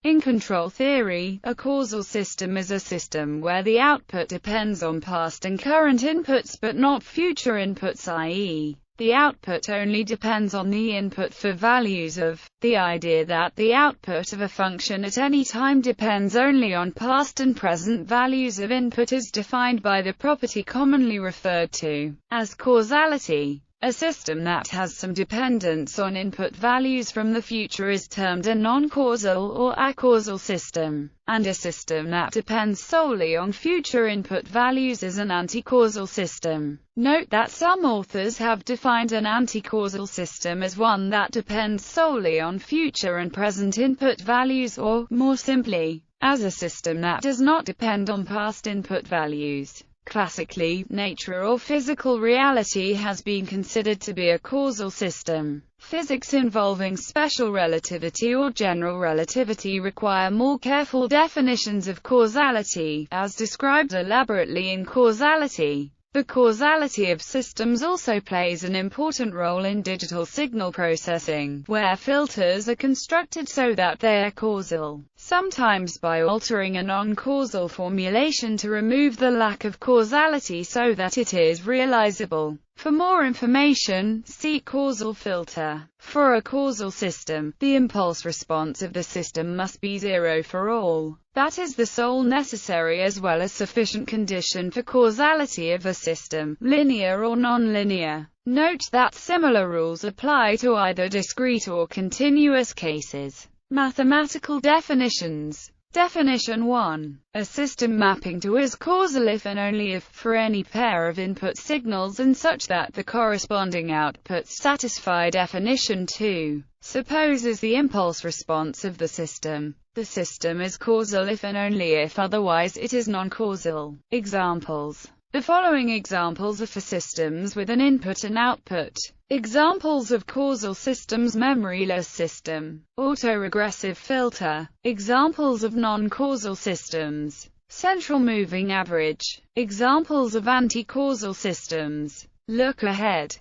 In control theory, a causal system is a system where the output depends on past and current inputs but not future inputs, i.e., the output only depends on the input for values of. The idea that the output of a function at any time depends only on past and present values of input is defined by the property commonly referred to as causality. A system that has some dependence on input values from the future is termed a non-causal or acausal system, and a system that depends solely on future input values is an anticausal system. Note that some authors have defined an anticausal system as one that depends solely on future and present input values, or, more simply, as a system that does not depend on past input values. Classically, nature or physical reality has been considered to be a causal system. Physics involving special relativity or general relativity require more careful definitions of causality, as described elaborately in Causality. The causality of systems also plays an important role in digital signal processing, where filters are constructed so that they are causal, sometimes by altering a non-causal formulation to remove the lack of causality so that it is realizable. For more information, see causal filter. For a causal system, the impulse response of the system must be zero for all. That is the sole necessary as well as sufficient condition for causality of a system, linear or non-linear. Note that similar rules apply to either discrete or continuous cases. Mathematical definitions. Definition 1. A system mapping to is causal if and only if, for any pair of input signals and such that the corresponding outputs satisfy. Definition 2. Supposes the impulse response of the system. The system is causal if and only if, otherwise it is non-causal. Examples. The following examples are for systems with an input and output. Examples of causal systems: memoryless system, autoregressive filter. Examples of non-causal systems: central moving average. Examples of anti-causal systems: look ahead.